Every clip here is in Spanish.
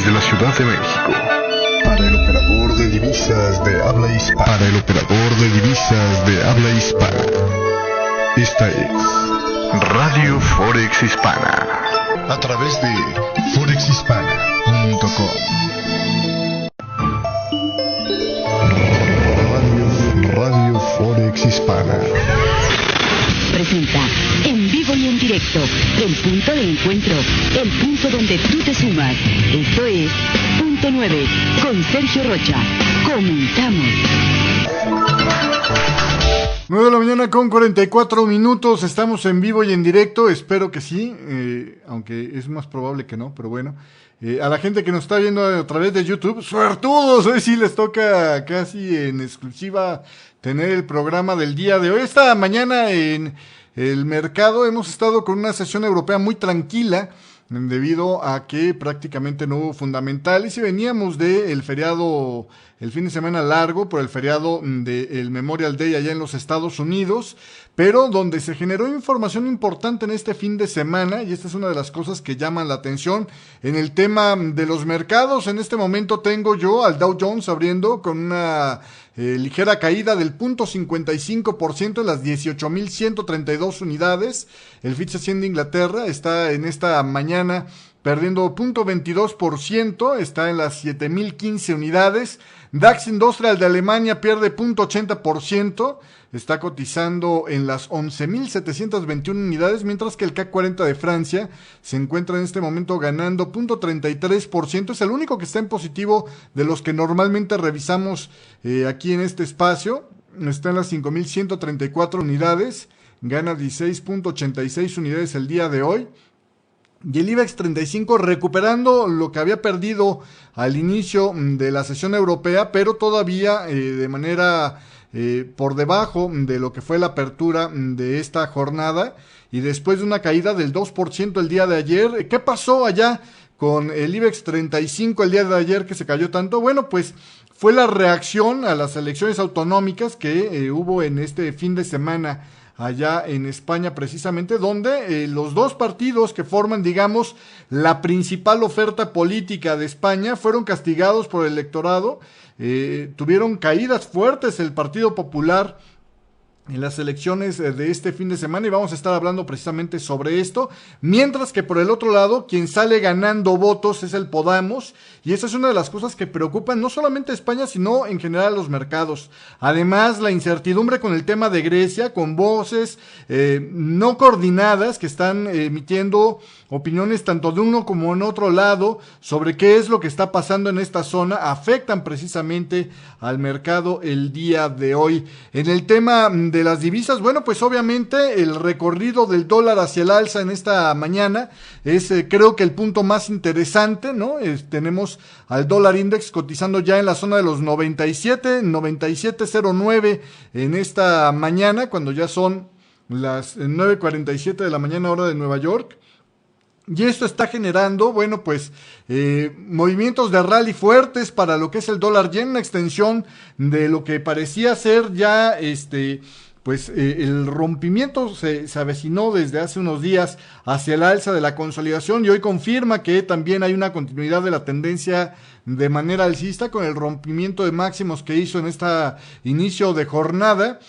desde la Ciudad de México. Para el operador de divisas de habla hispana. Para el operador de divisas de habla hispana. Esta es Radio Forex Hispana. A través de forexhispana.com. Radio Forex Hispana presenta en vivo y en directo el punto de encuentro, el punto donde tú te sumas. Esto es Punto 9 con Sergio Rocha. Comenzamos. 9 de la mañana con 44 minutos, estamos en vivo y en directo, espero que sí, aunque es más probable que no, pero bueno. A la gente que nos está viendo a través de YouTube, suertudos, hoy sí les toca casi en exclusiva tener el programa del día de hoy. Esta mañana en el mercado hemos estado con una sesión europea muy tranquila, debido a que prácticamente no hubo fundamentales y veníamos del feriado, el fin de semana largo por el feriado del Memorial Day allá en los Estados Unidos, pero donde se generó información importante en este fin de semana, y esta es una de las cosas que llaman la atención en el tema de los mercados. En este momento tengo yo al Dow Jones abriendo con una ligera caída del 0.55% en las 18.132 unidades. El FTSE 100 de Inglaterra está en esta mañana perdiendo 0.22%, está en las 7.015 unidades. DAX Industrial de Alemania pierde 0.80%, está cotizando en las 11.721 unidades, mientras que el CAC 40 de Francia se encuentra en este momento ganando 0.33%, es el único que está en positivo de los que normalmente revisamos aquí en este espacio, está en las 5.134 unidades, gana 16.86 unidades el día de hoy. Y el IBEX 35 recuperando lo que había perdido al inicio de la sesión europea, pero todavía de manera por debajo de lo que fue la apertura de esta jornada, y después de una caída del 2% el día de ayer. ¿Qué pasó allá con el IBEX 35 el día de ayer que se cayó tanto? Bueno, pues fue la reacción a las elecciones autonómicas que hubo en este fin de semana allá en España, precisamente, donde los dos partidos que forman, digamos, la principal oferta política de España fueron castigados por el electorado, tuvieron caídas fuertes el Partido Popular en las elecciones de este fin de semana, y vamos a estar hablando precisamente sobre esto, mientras que por el otro lado, quien sale ganando votos es el Podemos, y esa es una de las cosas que preocupan no solamente a España, sino en general a los mercados. Además, la incertidumbre con el tema de Grecia, con voces no coordinadas que están emitiendo opiniones tanto de uno como en otro lado sobre qué es lo que está pasando en esta zona, afectan precisamente al mercado el día de hoy. En el tema de las divisas, bueno, pues obviamente el recorrido del dólar hacia el alza en esta mañana es creo que el punto más interesante, ¿no? Tenemos al dólar index cotizando ya en la zona de los 97.09 en esta mañana, cuando ya son las 9:47 de la mañana hora de Nueva York. Y esto está generando, bueno, pues movimientos de rally fuertes para lo que es el dólar yen, una extensión de lo que parecía ser ya el rompimiento se avecinó desde hace unos días hacia el alza de la consolidación, y hoy confirma que también hay una continuidad de la tendencia de manera alcista con el rompimiento de máximos que hizo en este inicio de jornada,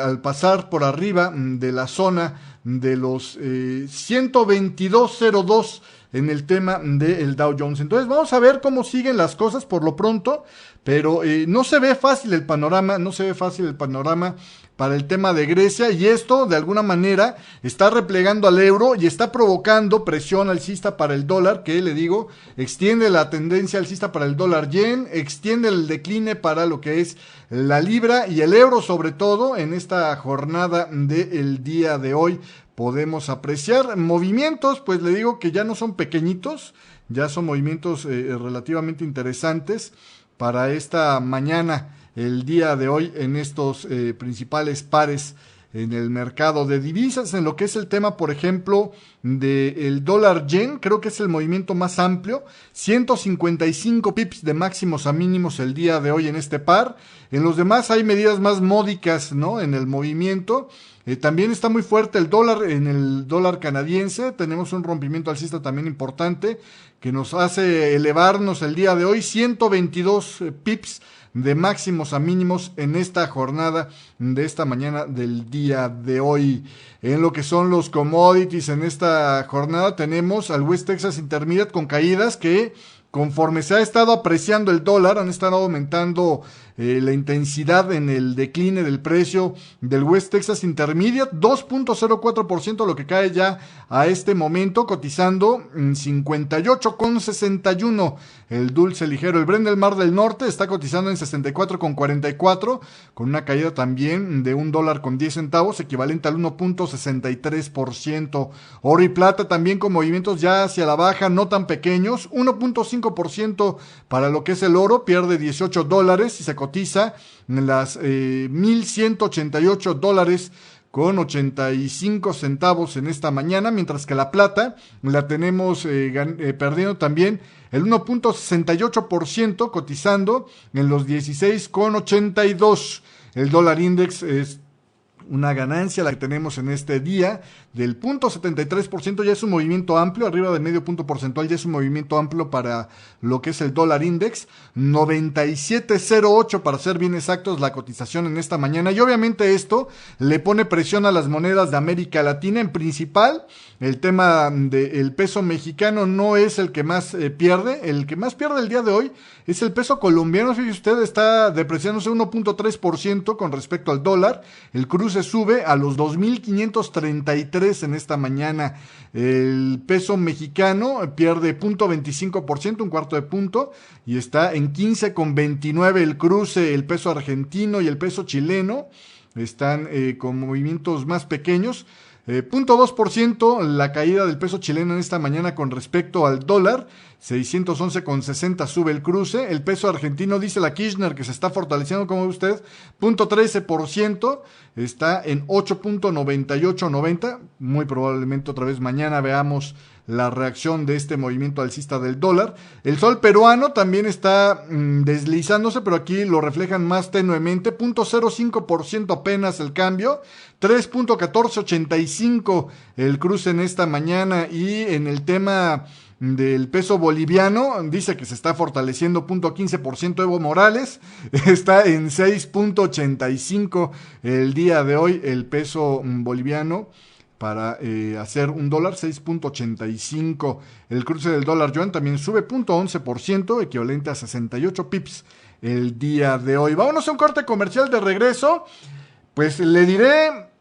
al pasar por arriba de la zona de los 122.02 en el tema del Dow Jones. Entonces vamos a ver cómo siguen las cosas por lo pronto, pero no se ve fácil el panorama para el tema de Grecia, y esto de alguna manera está replegando al euro y está provocando presión alcista para el dólar, que le digo, extiende la tendencia alcista para el dólar yen, extiende el decline para lo que es la libra y el euro, sobre todo en esta jornada del día de hoy. Podemos apreciar movimientos, pues le digo que ya no son pequeñitos, ya son movimientos relativamente interesantes para esta mañana, el día de hoy, en estos principales pares en el mercado de divisas. En lo que es el tema, por ejemplo, del dólar yen, creo que es el movimiento más amplio, 155 pips de máximos a mínimos el día de hoy en este par. En los demás hay medidas más módicas, ¿no?, en el movimiento. También está muy fuerte el dólar, en el dólar canadiense, tenemos un rompimiento alcista también importante que nos hace elevarnos el día de hoy 122 pips de máximos a mínimos en esta jornada de esta mañana del día de hoy. En lo que son los commodities en esta jornada tenemos al West Texas Intermediate con caídas que, conforme se ha estado apreciando el dólar, han estado aumentando la intensidad en el decline del precio del West Texas Intermediate, 2.04%, lo que cae ya a este momento, cotizando 58,61 el dulce ligero. El Brent del Mar del Norte está cotizando en 64,44, con una caída también de $1.10, equivalente al 1.63%. Oro y plata también con movimientos ya hacia la baja, no tan pequeños, 1.5% para lo que es el oro, pierde $18 y se cotiza en las $1,188 con 85 centavos en esta mañana, mientras que la plata la tenemos perdiendo también el 1.68%, cotizando en los 16,82. El dólar index es una ganancia la que tenemos en este día del 0.73%, ya es un movimiento amplio, arriba de medio punto porcentual, ya es un movimiento amplio para lo que es el dólar index, 97.08 para ser bien exactos la cotización en esta mañana, y obviamente esto le pone presión a las monedas de América Latina. En principal, el tema del peso mexicano no es el que más pierde, el que más pierde el día de hoy es el peso colombiano. Fíjese usted, está depreciándose 1.3% con respecto al dólar, el cruce sube a los 2.533 en esta mañana. El peso mexicano pierde 0.25%, un cuarto de punto, y está en 15,29 el cruce. El peso argentino y el peso chileno están con movimientos más pequeños. 0.2% la caída del peso chileno en esta mañana con respecto al dólar, 611,60 sube el cruce. El peso argentino, dice la Kirchner, que se está fortaleciendo, como ve usted, 0.13%, está en 8.9890, muy probablemente otra vez mañana veamos la reacción de este movimiento alcista del dólar. El sol peruano también está deslizándose, pero aquí lo reflejan más tenuemente, 0.05% apenas el cambio, 3.1485 el cruce en esta mañana. Y en el tema del peso boliviano, dice que se está fortaleciendo 0.15% Evo Morales, está en 6.85 el día de hoy el peso boliviano, para hacer un dólar, 6.85. El cruce del dólar yuan también sube 0.11%, equivalente a 68 pips el día de hoy. Vámonos a un corte comercial. De regreso, pues le diré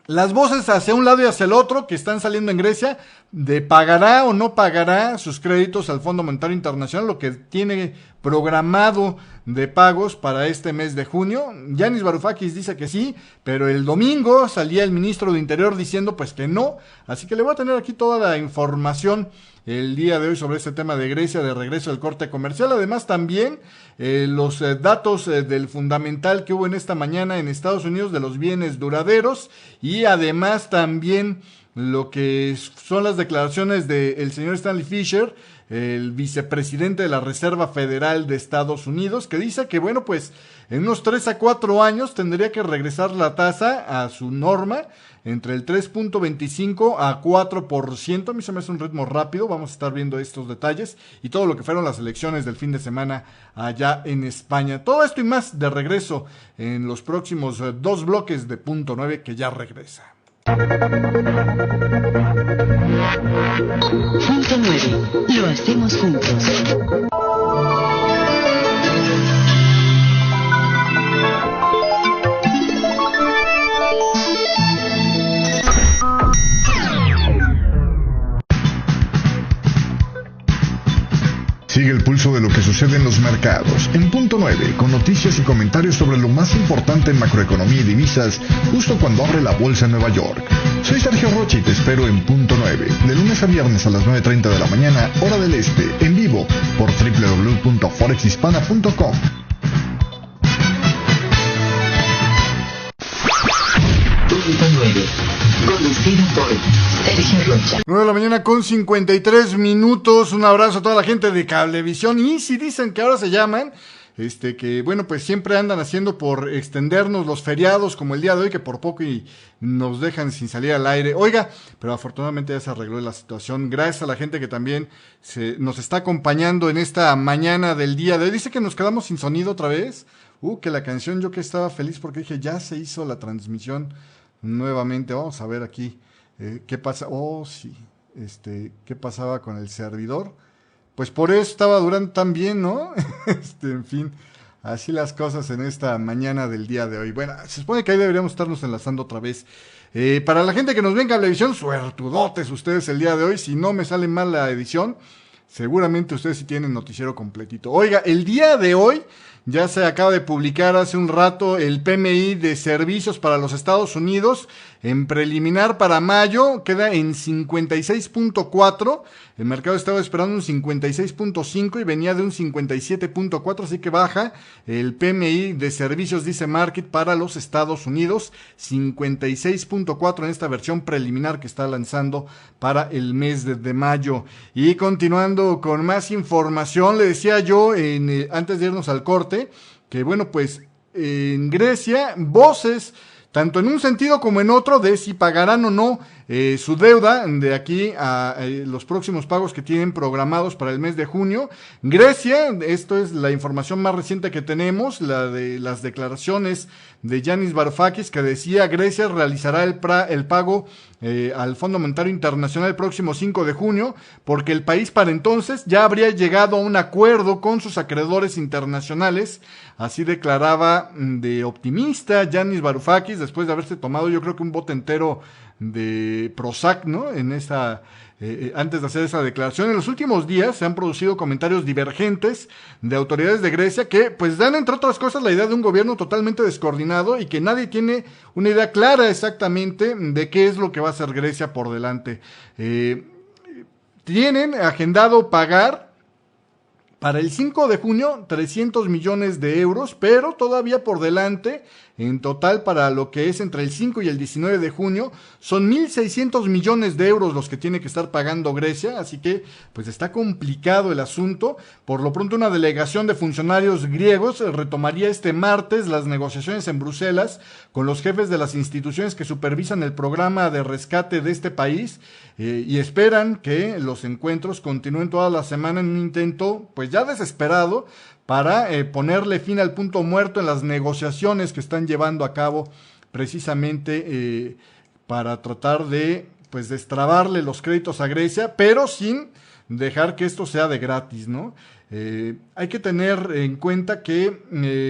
las voces hacia un lado y hacia el otro que están saliendo en Grecia, de pagará o no pagará sus créditos al Fondo Monetario Internacional, lo que tiene programado de pagos para este mes de junio. Yanis Varoufakis dice que sí, pero el domingo salía el ministro de Interior diciendo pues que no, así que le voy a tener aquí toda la información el día de hoy sobre este tema de Grecia, de regreso del corte comercial. Además también los datos del fundamental que hubo en esta mañana en Estados Unidos de los bienes duraderos, y además también lo que son las declaraciones del señor Stanley Fischer, el vicepresidente de la Reserva Federal de Estados Unidos, que dice que bueno, pues en unos 3 a 4 años tendría que regresar la tasa a su norma, entre el 3.25 a 4%. A mí se me hace un ritmo rápido. Vamos a estar viendo estos detalles y todo lo que fueron las elecciones del fin de semana allá en España. Todo esto y más de regreso en los próximos 2 bloques de Punto 9, que ya regresa. Punto 9. Lo hacemos juntos. Sigue el pulso de lo que sucede en los mercados en Punto 9, con noticias y comentarios sobre lo más importante en macroeconomía y divisas, justo cuando abre la bolsa en Nueva York. Soy Sergio Rocha y te espero en Punto 9, de lunes a viernes a las 9:30 de la mañana, hora del este, en vivo, por www.forexhispana.com. Conducido por Sergio Rocha. 9 de la mañana con 53 minutos. Un abrazo a toda la gente de Cablevisión. Y si dicen que ahora se llaman, que bueno, pues siempre andan haciendo por extendernos los feriados como el día de hoy, que por poco y nos dejan sin salir al aire. Oiga, pero afortunadamente ya se arregló la situación. Gracias a la gente que también nos está acompañando en esta mañana del día de hoy. Dice que nos quedamos sin sonido otra vez. Que la canción, yo que estaba feliz porque dije, ya se hizo la transmisión nuevamente. Vamos a ver aquí qué pasa. Sí, qué pasaba con el servidor. Pues por eso estaba durando tan bien, ¿no? En fin, así las cosas en esta mañana del día de hoy. Bueno, se supone que ahí deberíamos estarnos enlazando otra vez. Para la gente que nos ve en Cablevisión, suertudotes ustedes el día de hoy. Si no me sale mal la edición, seguramente ustedes sí tienen noticiero completito. Oiga, el día de hoy ya se acaba de publicar hace un rato el PMI de servicios para los Estados Unidos. En preliminar para mayo queda en 56.4. El mercado estaba esperando un 56.5 y venía de un 57.4, así que baja el PMI de servicios, dice Market, para los Estados Unidos. 56.4 en esta versión preliminar que está lanzando para el mes de mayo. Y continuando con más información, le decía yo antes de irnos al corte, que bueno, pues en Grecia, voces tanto en un sentido como en otro de si pagarán o no su deuda de aquí a los próximos pagos que tienen programados para el mes de junio. Grecia, esto es la información más reciente que tenemos, la de las declaraciones de Yanis Varoufakis, que decía Grecia realizará el pago al Fondo Monetario Internacional el próximo 5 de junio, porque el país para entonces ya habría llegado a un acuerdo con sus acreedores internacionales. Así declaraba de optimista Yanis Varoufakis, después de haberse tomado yo creo que un bote entero de Prozac, ¿no? Antes de hacer esa declaración. En los últimos días se han producido comentarios divergentes de autoridades de Grecia que pues dan entre otras cosas la idea de un gobierno totalmente descoordinado y que nadie tiene una idea clara exactamente de qué es lo que va a hacer Grecia por delante. Tienen agendado pagar para el 5 de junio 300 millones de euros, pero todavía por delante, en total para lo que es entre el 5 y el 19 de junio, son 1.600 millones de euros los que tiene que estar pagando Grecia, así que pues está complicado el asunto. Por lo pronto una delegación de funcionarios griegos retomaría este martes las negociaciones en Bruselas con los jefes de las instituciones que supervisan el programa de rescate de este país y esperan que los encuentros continúen toda la semana en un intento pues ya desesperado para ponerle fin al punto muerto en las negociaciones que están llevando a cabo precisamente para tratar de pues destrabarle los créditos a Grecia, pero sin dejar que esto sea de gratis, ¿no? Hay que tener en cuenta que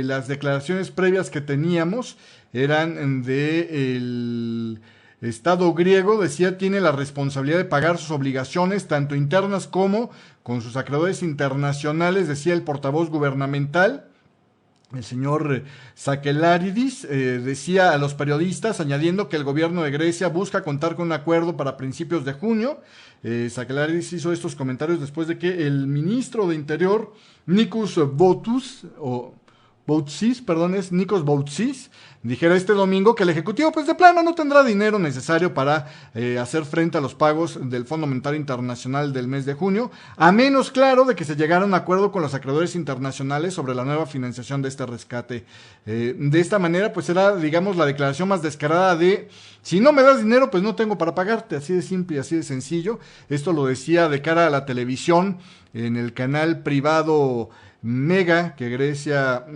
las declaraciones previas que teníamos eran el Estado griego, decía, tiene la responsabilidad de pagar sus obligaciones, tanto internas como con sus acreedores internacionales, decía el portavoz gubernamental. El señor Sakellarides decía a los periodistas, añadiendo que el gobierno de Grecia busca contar con un acuerdo para principios de junio. Sakellarides hizo estos comentarios después de que el ministro de Interior, Nikos Boutsis, dijera este domingo que el Ejecutivo pues de plano no tendrá dinero necesario para hacer frente a los pagos del Fondo Monetario Internacional del mes de junio, a menos, claro, de que se llegara a un acuerdo con los acreedores internacionales sobre la nueva financiación de este rescate. De esta manera pues era, digamos, la declaración más descarada de si no me das dinero pues no tengo para pagarte, así de simple y así de sencillo. Esto lo decía de cara a la televisión en el canal privado Mega que Grecia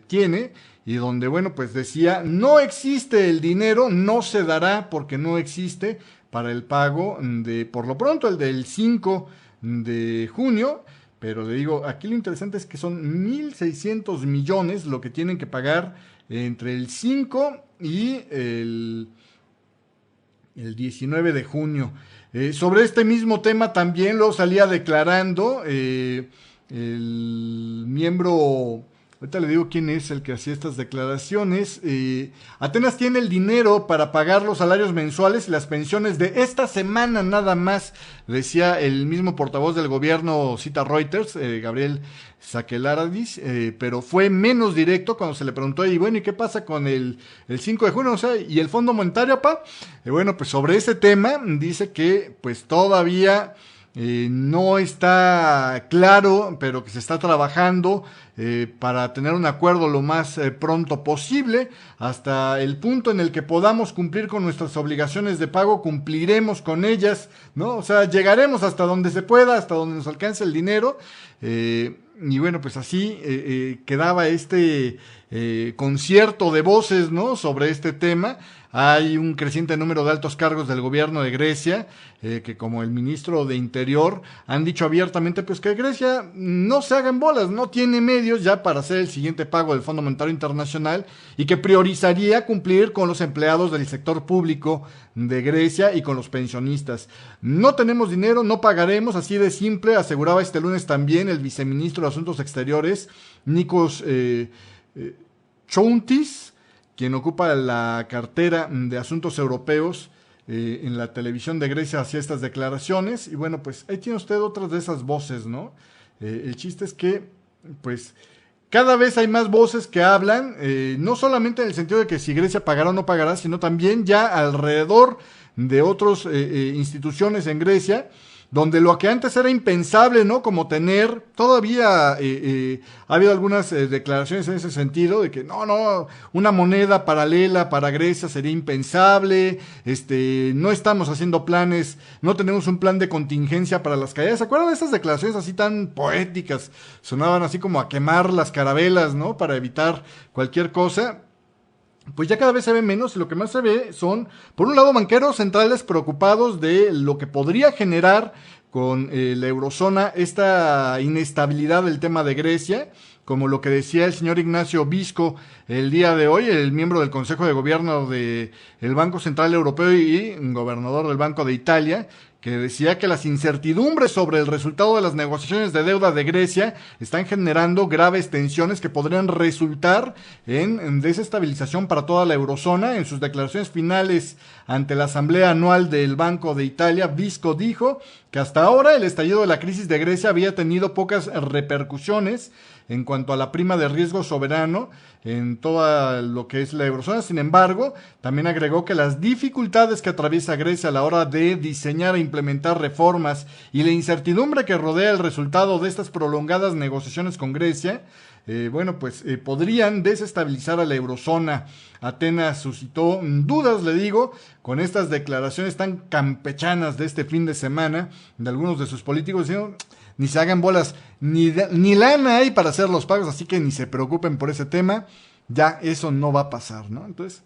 tiene, y donde bueno pues decía no existe el dinero, no se dará porque no existe para el pago de por lo pronto el del 5 de junio, pero le digo aquí lo interesante es que son 1.600 millones lo que tienen que pagar entre el 5 y el 19 de junio. Sobre este mismo tema también lo salía declarando el miembro Ahorita le digo quién es el que hacía estas declaraciones. Atenas tiene el dinero para pagar los salarios mensuales y las pensiones de esta semana nada más, decía el mismo portavoz del gobierno, cita Reuters, Gabriel Sakellaridis, pero fue menos directo cuando se le preguntó, y bueno, ¿y qué pasa con el 5 de junio? O sea, ¿y el Fondo Monetario, pa? Bueno, pues sobre ese tema dice que pues todavía no está claro, pero que se está trabajando para tener un acuerdo lo más pronto posible. Hasta el punto en el que podamos cumplir con nuestras obligaciones de pago, cumpliremos con ellas, ¿no? O sea, llegaremos hasta donde se pueda, hasta donde nos alcance el dinero. Y bueno, pues así quedaba este concierto de voces, ¿no?, sobre este tema. Hay un creciente número de altos cargos del gobierno de Grecia, que como el ministro de Interior han dicho abiertamente pues que Grecia no se haga en bolas, no tiene medios ya para hacer el siguiente pago del Fondo Monetario Internacional y que priorizaría cumplir con los empleados del sector público de Grecia y con los pensionistas. No tenemos dinero, no pagaremos, así de simple, aseguraba este lunes también el viceministro de Asuntos Exteriores, Nikos Chountis, quien ocupa la cartera de Asuntos Europeos en la televisión de Grecia, hacía estas declaraciones. Y bueno, pues ahí tiene usted otras de esas voces, ¿no? El chiste es que, pues, cada vez hay más voces que hablan, no solamente en el sentido de que si Grecia pagará o no pagará, sino también ya alrededor de otras instituciones en Grecia, donde lo que antes era impensable, ¿no?, como tener, todavía ha habido algunas declaraciones en ese sentido, de que no, una moneda paralela para Grecia sería impensable, no estamos haciendo planes, no tenemos un plan de contingencia para las caídas. ¿Se acuerdan de esas declaraciones así tan poéticas? Sonaban así como a quemar las carabelas, ¿no?, para evitar cualquier cosa. Pues ya cada vez se ve menos, y lo que más se ve son, por un lado, banqueros centrales preocupados de lo que podría generar con la eurozona esta inestabilidad del tema de Grecia, como lo que decía el señor Ignacio Visco el día de hoy, el miembro del Consejo de Gobierno del Banco Central Europeo y gobernador del Banco de Italia, que decía que las incertidumbres sobre el resultado de las negociaciones de deuda de Grecia están generando graves tensiones que podrían resultar en desestabilización para toda la eurozona. En sus declaraciones finales ante la Asamblea Anual del Banco de Italia, Visco dijo que hasta ahora el estallido de la crisis de Grecia había tenido pocas repercusiones en cuanto a la prima de riesgo soberano en todo lo que es la eurozona. Sin embargo, también agregó que las dificultades que atraviesa Grecia a la hora de diseñar e implementar reformas y la incertidumbre que rodea el resultado de estas prolongadas negociaciones con Grecia, podrían desestabilizar a la eurozona. Atenas suscitó dudas, le digo, con estas declaraciones tan campechanas de este fin de semana de algunos de sus políticos diciendo, ni se hagan bolas, ni lana hay para hacer los pagos, así que ni se preocupen por ese tema, ya eso no va a pasar, ¿no? Entonces,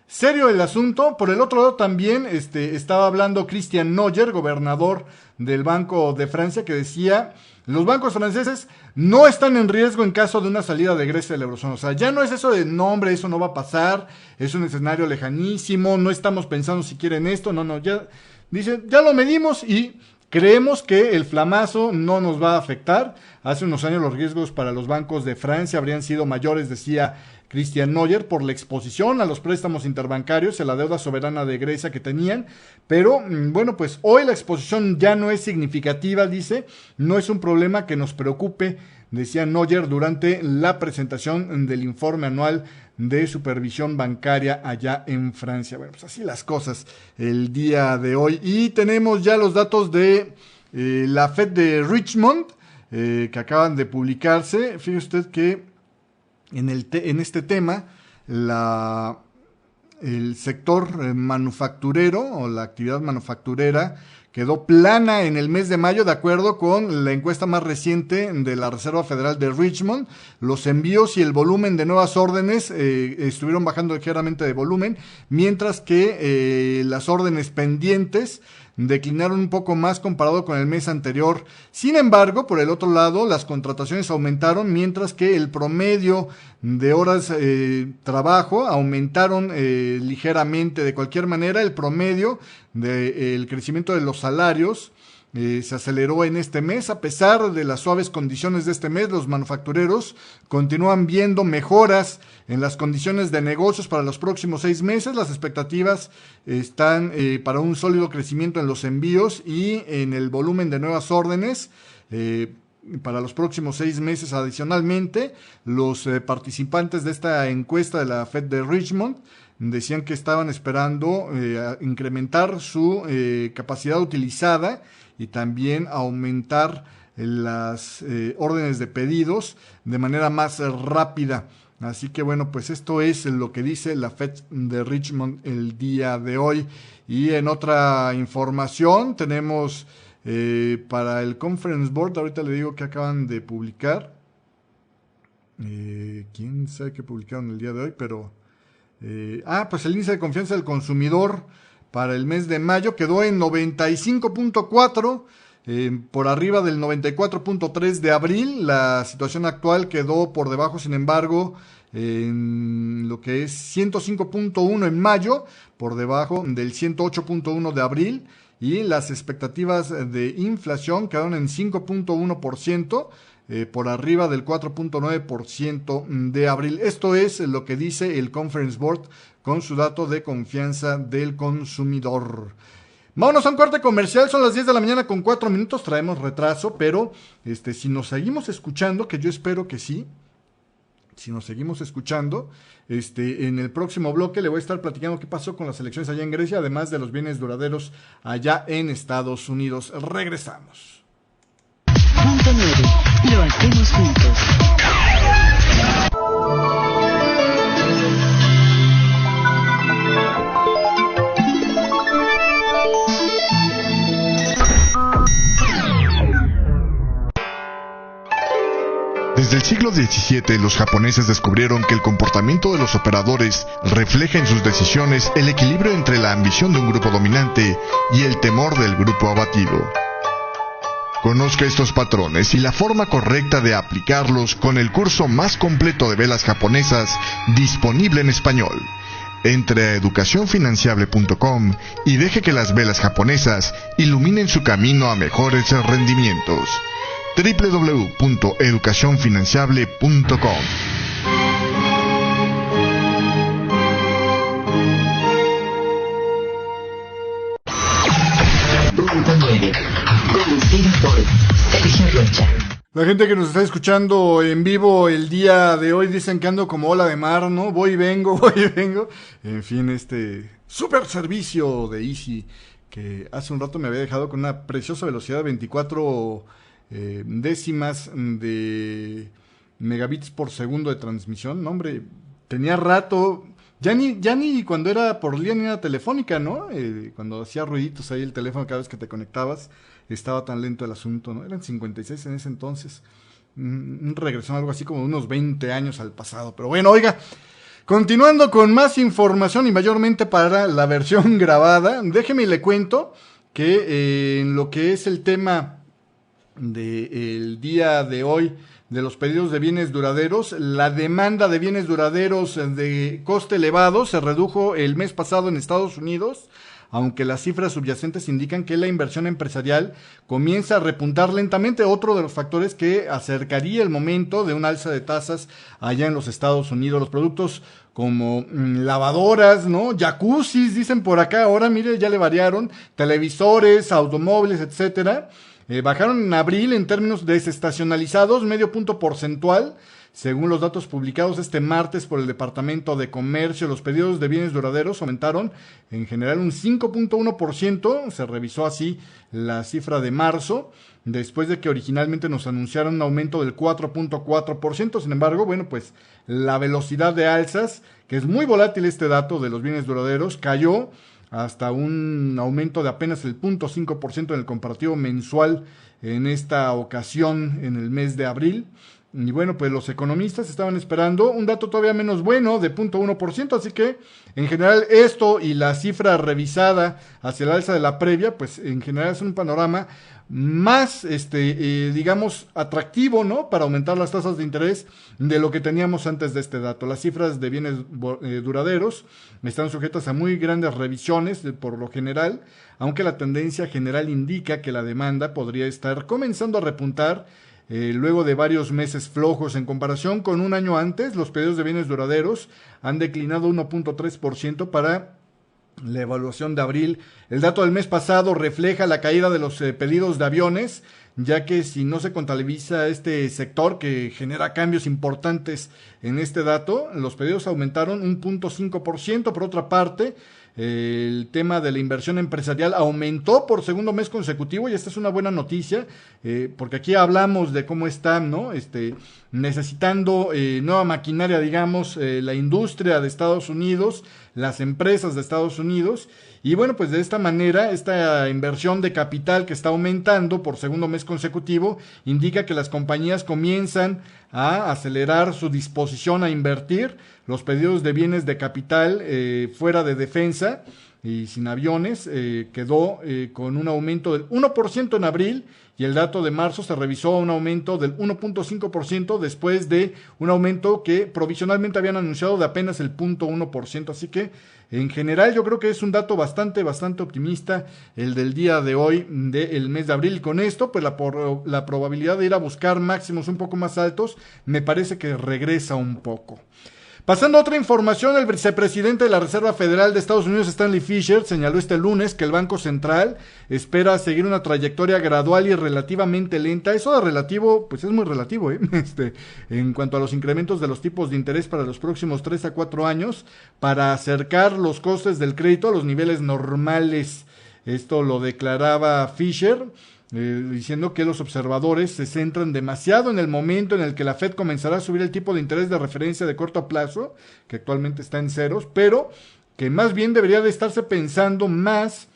serio el asunto. Por el otro lado también estaba hablando Christian Noyer, gobernador del Banco de Francia, que decía, los bancos franceses no están en riesgo en caso de una salida de Grecia de la eurozona. O sea, ya no es eso de, no hombre, eso no va a pasar, es un escenario lejanísimo, no estamos pensando siquiera en esto, no, ya, dice, ya lo medimos y creemos que el flamazo no nos va a afectar. Hace unos años los riesgos para los bancos de Francia habrían sido mayores, decía Christian Noyer, por la exposición a los préstamos interbancarios y a la deuda soberana de Grecia que tenían, pero bueno, pues hoy la exposición ya no es significativa, dice, no es un problema que nos preocupe, decía Noyer durante la presentación del informe anual de supervisión bancaria allá en Francia. Bueno, pues así las cosas el día de hoy. Y tenemos ya los datos de la Fed de Richmond, que acaban de publicarse. Fíjese usted que en este tema, el sector manufacturero o la actividad manufacturera quedó plana en el mes de mayo, de acuerdo con la encuesta más reciente de la Reserva Federal de Richmond. Los envíos y el volumen de nuevas órdenes estuvieron bajando ligeramente de volumen, mientras que las órdenes pendientes declinaron un poco más comparado con el mes anterior. Sin embargo, por el otro lado, las contrataciones aumentaron, mientras que el promedio de horas trabajo aumentaron ligeramente. De cualquier manera, el promedio del crecimiento de los salarios se aceleró en este mes. A pesar de las suaves condiciones de este mes, los manufactureros continúan viendo mejoras en las condiciones de negocios para los próximos 6 meses. Las expectativas están para un sólido crecimiento en los envíos y en el volumen de nuevas órdenes para los próximos 6 meses. Adicionalmente, los participantes de esta encuesta de la Fed de Richmond decían que estaban esperando incrementar su capacidad utilizada y también aumentar las órdenes de pedidos de manera más rápida. Así que bueno, pues esto es lo que dice la Fed de Richmond el día de hoy. Y en otra información tenemos para el Conference Board, ahorita le digo que acaban de publicar. ¿Quién sabe qué publicaron el día de hoy? Pero pues el índice de confianza del consumidor para el mes de mayo quedó en 95.4, por arriba del 94.3 de abril. La situación actual quedó por debajo, sin embargo, en lo que es 105.1 en mayo, por debajo del 108.1 de abril, y las expectativas de inflación quedaron en 5.1%, por arriba del 4.9% de abril. Esto es lo que dice el Conference Board con su dato de confianza del consumidor. Vámonos a un corte comercial, son las 10 de la mañana con 4 minutos, traemos retraso, pero si nos seguimos escuchando, que yo espero que sí, si nos seguimos escuchando, en el próximo bloque le voy a estar platicando qué pasó con las elecciones allá en Grecia, además de los bienes duraderos allá en Estados Unidos. Regresamos. Punto 9. Lo hacemos juntos. Desde el siglo XVII, los japoneses descubrieron que el comportamiento de los operadores refleja en sus decisiones el equilibrio entre la ambición de un grupo dominante y el temor del grupo abatido. Conozca estos patrones y la forma correcta de aplicarlos con el curso más completo de velas japonesas disponible en español. Entre a educacionfinanciable.com y deje que las velas japonesas iluminen su camino a mejores rendimientos. www.educacionfinanciable.com. La gente que nos está escuchando en vivo el día de hoy dicen que ando como ola de mar, ¿no? Voy y vengo, voy y vengo. En fin, super servicio de Easy que hace un rato me había dejado con una preciosa velocidad de 24 décimas de megabits por segundo de transmisión. No, hombre, tenía rato, ya ni cuando era por línea telefónica, ¿no? Cuando hacía ruiditos ahí el teléfono cada vez que te conectabas, estaba tan lento el asunto, ¿no? Eran 56 en ese entonces. Regresó algo así como unos 20 años al pasado. Pero bueno, oiga, continuando con más información y mayormente para la versión grabada, déjeme y le cuento que en lo que es el tema del día de hoy de los pedidos de bienes duraderos, la demanda de bienes duraderos de coste elevado se redujo el mes pasado en Estados Unidos, aunque las cifras subyacentes indican que la inversión empresarial comienza a repuntar lentamente, otro de los factores que acercaría el momento de un alza de tasas allá en los Estados Unidos. Los productos como lavadoras, ¿no? Jacuzzis, dicen por acá, ahora mire, ya le variaron, televisores, automóviles, etcétera. Bajaron en abril en términos desestacionalizados, medio punto porcentual, según los datos publicados este martes por el Departamento de Comercio. Los pedidos de bienes duraderos aumentaron en general un 5.1%, se revisó así la cifra de marzo, después de que originalmente nos anunciaron un aumento del 4.4%. Sin embargo, bueno, pues la velocidad de alzas, que es muy volátil este dato de los bienes duraderos, cayó hasta un aumento de apenas el 0.5% en el comparativo mensual en esta ocasión en el mes de abril. Y bueno, pues los economistas estaban esperando un dato todavía menos bueno de 0.1%, así que en general esto y la cifra revisada hacia el alza de la previa, pues en general es un panorama más, digamos, atractivo, ¿no? Para aumentar las tasas de interés de lo que teníamos antes de este dato. Las cifras de bienes duraderos están sujetas a muy grandes revisiones por lo general, aunque la tendencia general indica que la demanda podría estar comenzando a repuntar luego de varios meses flojos. En comparación con un año antes, los pedidos de bienes duraderos han declinado 1.3% para la evaluación de abril. El dato del mes pasado refleja la caída de los pedidos de aviones, ya que si no se contabiliza este sector que genera cambios importantes en este dato, los pedidos aumentaron 1.5%. Por otra parte, el tema de la inversión empresarial aumentó por segundo mes consecutivo, y esta es una buena noticia, porque aquí hablamos de cómo están, ¿no? Necesitando nueva maquinaria, digamos, la industria de Estados Unidos, las empresas de Estados Unidos, y bueno, pues de esta manera, esta inversión de capital que está aumentando por segundo mes consecutivo, indica que las compañías comienzan a acelerar su disposición a invertir. Los pedidos de bienes de capital fuera de defensa y sin aviones quedó con un aumento del 1% en abril, y el dato de marzo se revisó a un aumento del 1.5% después de un aumento que provisionalmente habían anunciado de apenas el 0.1%. Así que en general yo creo que es un dato bastante optimista el del día de hoy del mes de abril. Con esto, pues la probabilidad de ir a buscar máximos un poco más altos me parece que regresa un poco. Pasando a otra información, el vicepresidente de la Reserva Federal de Estados Unidos, Stanley Fischer, señaló este lunes que el Banco Central espera seguir una trayectoria gradual y relativamente lenta. Eso de relativo, pues es muy relativo, en cuanto a los incrementos de los tipos de interés para los próximos 3 a 4 años, para acercar los costes del crédito a los niveles normales. Esto lo declaraba Fischer, diciendo que los observadores se centran demasiado en el momento en el que la Fed comenzará a subir el tipo de interés de referencia de corto plazo, que actualmente está en ceros, pero que más bien debería de estarse pensando más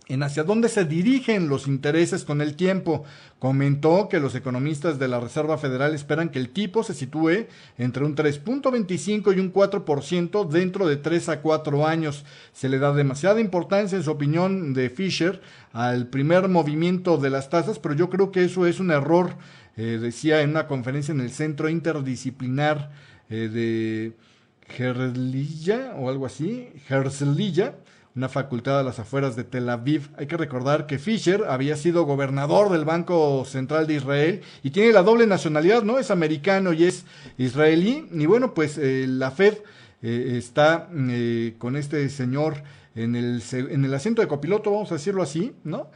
en hacia dónde se dirigen los intereses con el tiempo. Comentó que los economistas de la Reserva Federal esperan que el tipo se sitúe entre un 3.25 y un 4% dentro de 3 a 4 años. Se le da demasiada importancia, en su opinión de Fischer, al primer movimiento de las tasas, pero yo creo que eso es un error, decía en una conferencia en el Centro Interdisciplinar de Herzliya o algo así, Herzliya, una facultad a las afueras de Tel Aviv. Hay que recordar que Fischer había sido gobernador del Banco Central de Israel y tiene la doble nacionalidad, ¿no? Es americano y es israelí. Y bueno, pues la Fed está con este señor en el asiento de copiloto, vamos a decirlo así, ¿no?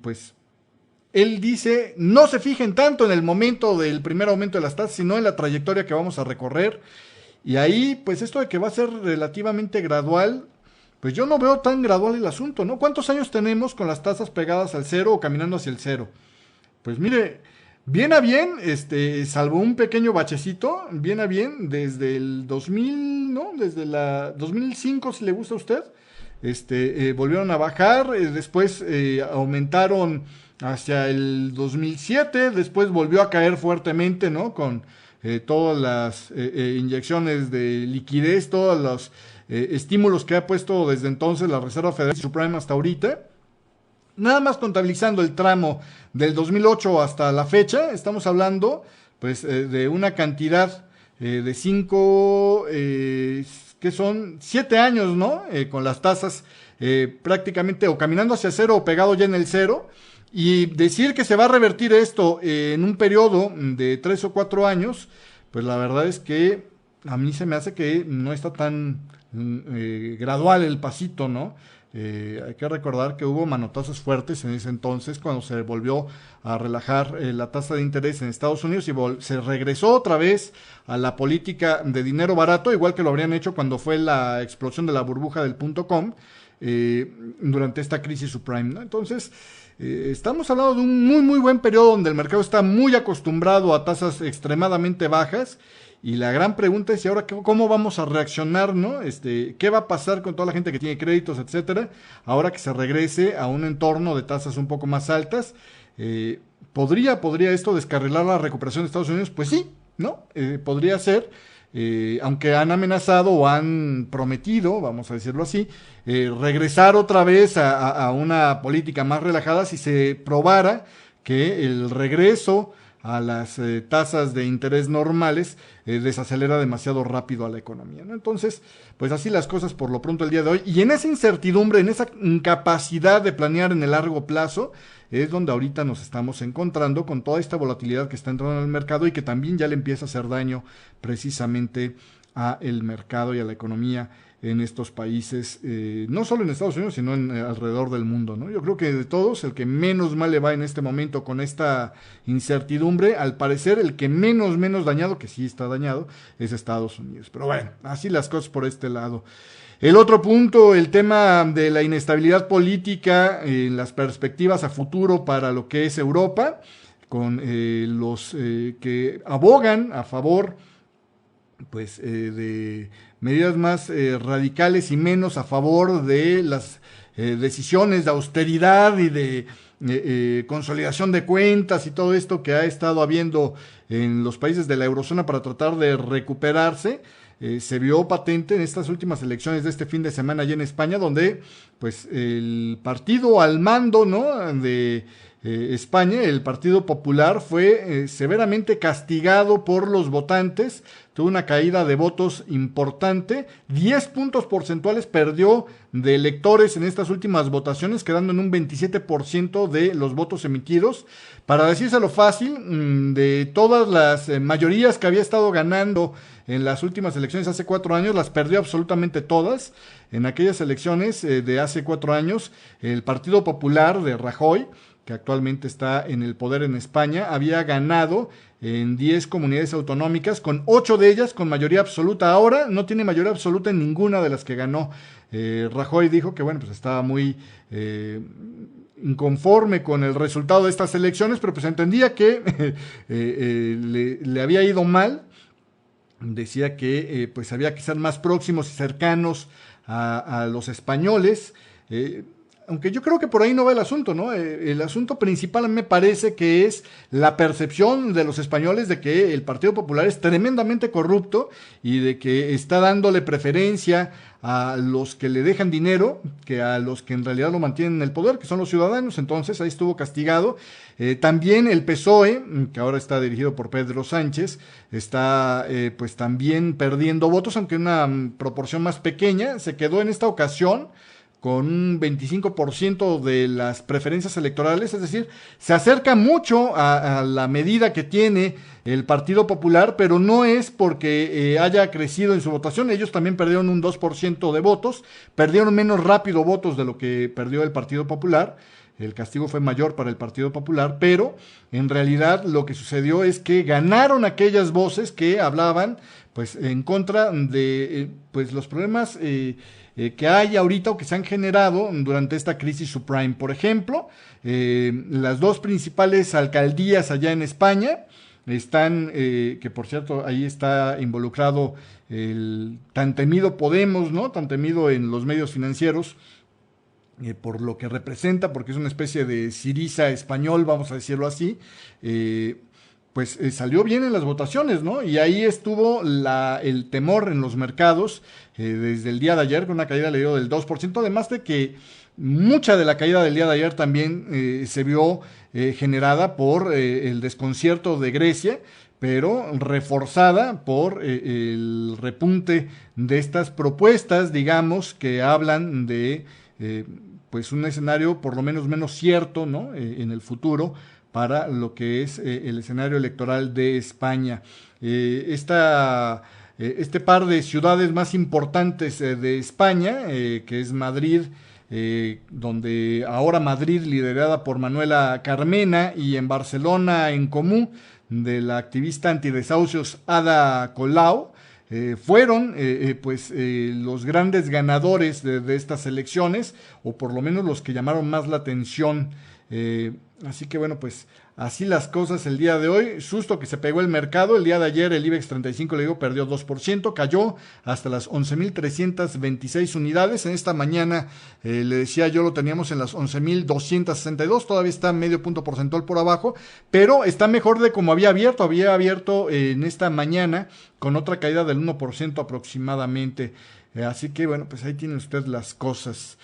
Pues él dice, no se fijen tanto en el momento del primer aumento de las tasas, sino en la trayectoria que vamos a recorrer. Y ahí, pues esto de que va a ser relativamente gradual, pues yo no veo tan gradual el asunto, ¿no? ¿Cuántos años tenemos con las tasas pegadas al cero o caminando hacia el cero? Pues mire, bien a bien, salvo un pequeño bachecito, bien a bien, desde el 2000, ¿no? Desde la 2005, si le gusta a usted, volvieron a bajar, después aumentaron hacia el 2007, después volvió a caer fuertemente, ¿no? Con todas las inyecciones de liquidez, todos los estímulos que ha puesto desde entonces la Reserva Federal Suprema hasta ahorita. Nada más contabilizando el tramo del 2008 hasta la fecha, estamos hablando pues de una cantidad de 5, que son 7 años, ¿no? Con las tasas prácticamente o caminando hacia cero o pegado ya en el cero. Y decir que se va a revertir esto en un periodo de 3 o 4 años, pues la verdad es que a mí se me hace que no está tan gradual el pasito, ¿no? Hay que recordar que hubo manotazos fuertes en ese entonces cuando se volvió a relajar la tasa de interés en Estados Unidos y se regresó otra vez a la política de dinero barato, igual que lo habrían hecho cuando fue la explosión de la burbuja del .com durante esta crisis subprime, ¿no? Entonces, estamos hablando de un muy buen periodo donde el mercado está muy acostumbrado a tasas extremadamente bajas. Y la gran pregunta es, ¿y ahora cómo vamos a reaccionar, no? ¿Qué va a pasar con toda la gente que tiene créditos, etcétera? Ahora que se regrese a un entorno de tasas un poco más altas, ¿podría esto descarrilar la recuperación de Estados Unidos? Pues sí, ¿no? Podría ser, aunque han amenazado o han prometido, vamos a decirlo así, regresar otra vez a una política más relajada si se probara que el regreso a las tasas de interés normales desacelera demasiado rápido a la economía, ¿no? Entonces, pues así las cosas por lo pronto el día de hoy. Y en esa incertidumbre, en esa incapacidad de planear en el largo plazo, es donde ahorita nos estamos encontrando con toda esta volatilidad que está entrando en el mercado y que también ya le empieza a hacer daño precisamente a el mercado y a la economía en estos países, no solo en Estados Unidos, sino alrededor del mundo, ¿no? Yo creo que de todos, el que menos mal le va en este momento con esta incertidumbre, al parecer el que menos dañado, que sí está dañado, es Estados Unidos. Pero bueno, así las cosas por este lado. El otro punto, el tema de la inestabilidad política, las perspectivas a futuro para lo que es Europa, con los que abogan a favor pues de medidas más radicales y menos a favor de las decisiones de austeridad y de consolidación de cuentas y todo esto que ha estado habiendo en los países de la eurozona para tratar de recuperarse. Se vio patente en estas últimas elecciones de este fin de semana allá en España, donde pues el partido al mando, ¿no?, de España, el Partido Popular, fue severamente castigado por los votantes, tuvo una caída de votos importante, 10 puntos porcentuales perdió de electores en estas últimas votaciones, quedando en un 27% de los votos emitidos. Para decírselo fácil, de todas las mayorías que había estado ganando en las últimas elecciones hace 4 años, las perdió absolutamente todas. En aquellas elecciones de hace 4 años, el Partido Popular de Rajoy, que actualmente está en el poder en España, había ganado en 10 comunidades autonómicas, con 8 de ellas con mayoría absoluta. Ahora no tiene mayoría absoluta en ninguna de las que ganó. Rajoy dijo que bueno, pues estaba muy inconforme con el resultado de estas elecciones, pero pues entendía que le había ido mal. Decía que pues había que ser más próximos y cercanos a los españoles. Aunque yo creo que por ahí no va el asunto, ¿no? El asunto principal me parece que es la percepción de los españoles de que el Partido Popular es tremendamente corrupto y de que está dándole preferencia a los que le dejan dinero que a los que en realidad lo mantienen en el poder, que son los ciudadanos. Entonces ahí estuvo castigado. También el PSOE, que ahora está dirigido por Pedro Sánchez, está pues también perdiendo votos, aunque en una proporción más pequeña. Se quedó en esta ocasión con un 25% de las preferencias electorales, es decir, se acerca mucho a la medida que tiene el Partido Popular, pero no es porque haya crecido en su votación. Ellos también perdieron un 2% de votos, perdieron menos rápido votos de lo que perdió el Partido Popular. El castigo fue mayor para el Partido Popular, pero en realidad lo que sucedió es que ganaron aquellas voces que hablaban pues en contra de pues los problemas que hay ahorita o que se han generado durante esta crisis subprime. Por ejemplo, las 2 principales alcaldías allá en España están, que por cierto ahí está involucrado el tan temido Podemos, ¿no? Tan temido en los medios financieros, por lo que representa, porque es una especie de Syriza español, vamos a decirlo así. Pues salió bien en las votaciones, ¿no? Y ahí estuvo el temor en los mercados desde el día de ayer, con una caída le dio del 2%, además de que mucha de la caída del día de ayer también se vio generada por el desconcierto de Grecia, pero reforzada por el repunte de estas propuestas, digamos, que hablan de pues un escenario por lo menos cierto, ¿no? En el futuro, para lo que es el escenario electoral de España. Este par de ciudades más importantes de España, que es Madrid, donde ahora Madrid liderada por Manuela Carmena, y en Barcelona en Comú, de la activista antidesahucios Ada Colau, fueron los grandes ganadores de estas elecciones, o por lo menos los que llamaron más la atención. Así que bueno, pues así las cosas el día de hoy. Susto que se pegó el mercado. El día de ayer el IBEX 35, le digo, perdió 2%, cayó hasta las 11.326 unidades. En esta mañana, le decía yo, lo teníamos en las 11.262, todavía está medio punto porcentual por abajo, pero está mejor de como había abierto. Había abierto en esta mañana con otra caída del 1% aproximadamente. Así que bueno, pues ahí tiene usted las cosas.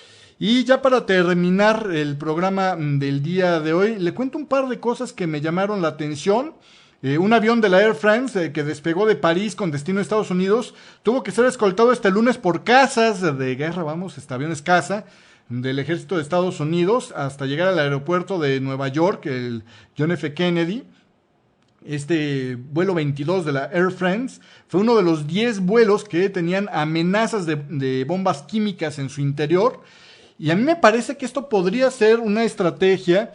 Y ya para terminar el programa del día de hoy, le cuento un par de cosas que me llamaron la atención. Un avión de la Air France que despegó de París con destino a Estados Unidos tuvo que ser escoltado este lunes por cazas de guerra, avión es caza del ejército de Estados Unidos hasta llegar al aeropuerto de Nueva York, el John F. Kennedy. Este vuelo 22 de la Air France fue uno de los 10 vuelos que tenían amenazas de bombas químicas en su interior. Y a mí me parece que esto podría ser una estrategia,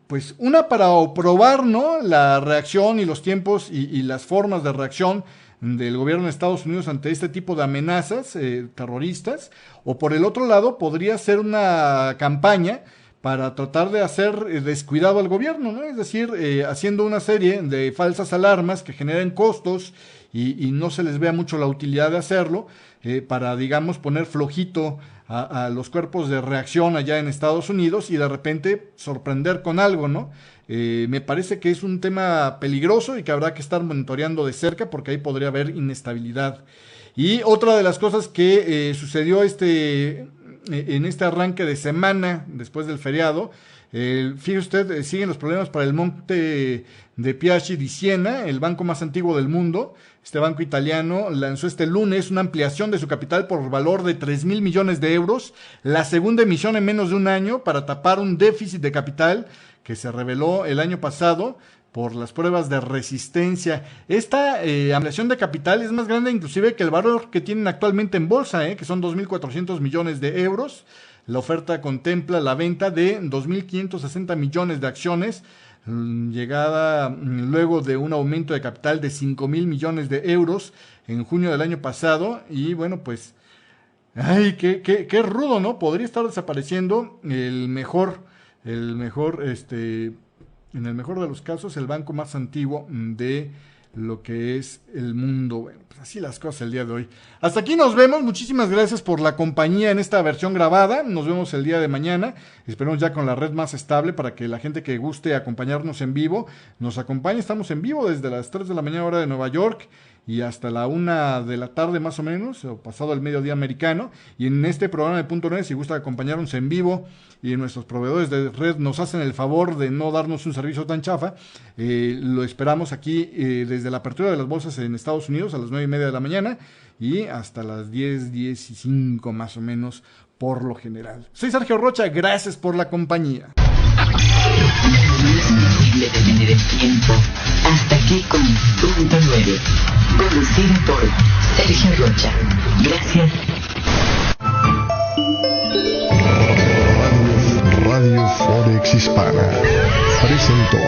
pues una para probar, ¿no?, la reacción y los tiempos y las formas de reacción del gobierno de Estados Unidos ante este tipo de amenazas terroristas, o por el otro lado podría ser una campaña para tratar de hacer descuidado al gobierno, ¿no? Es decir, haciendo una serie de falsas alarmas que generen costos y no se les vea mucho la utilidad de hacerlo, para, digamos, poner flojito a los cuerpos de reacción allá en Estados Unidos y de repente sorprender con algo, ¿no? Me parece que es un tema peligroso y que habrá que estar monitoreando de cerca porque ahí podría haber inestabilidad. Y otra de las cosas que sucedió en este arranque de semana después del feriado, fíjese usted, siguen los problemas para el Monte de Piazzi di Siena, el banco más antiguo del mundo. Este banco italiano lanzó este lunes una ampliación de su capital por valor de 3,000 millones de euros, la segunda emisión en menos de un año para tapar un déficit de capital que se reveló el año pasado por las pruebas de resistencia. Esta ampliación de capital es más grande inclusive que el valor que tienen actualmente en bolsa, que son 2.400 millones de euros. La oferta contempla la venta de 2.560 millones de acciones, llegada luego de un aumento de capital de 5,000 millones de euros en junio del año pasado. Y bueno, pues, ay, qué rudo, ¿no? Podría estar desapareciendo en el mejor de los casos, el banco más antiguo de lo que es el mundo. Bueno, pues así las cosas el día de hoy. Hasta aquí nos vemos. Muchísimas gracias por la compañía en esta versión grabada. Nos vemos el día de mañana. Esperemos ya con la red más estable para que la gente que guste acompañarnos en vivo nos acompañe. Estamos en vivo desde las 3 de la mañana hora de Nueva York y hasta la 1 de la tarde más o menos, o pasado el mediodía americano. Y en este programa de Punto 9, si gusta acompañarnos en vivo y nuestros proveedores de red nos hacen el favor de no darnos un servicio tan chafa, lo esperamos aquí desde la apertura de las bolsas en Estados Unidos a las 9:30 de la mañana y hasta las 10:15 más o menos por lo general. Soy Sergio Rocha, gracias por la compañía. Detener el tiempo. Hasta aquí con Punto 9, conducido por Sergio Rocha. Gracias. Radio Forex Hispana presentó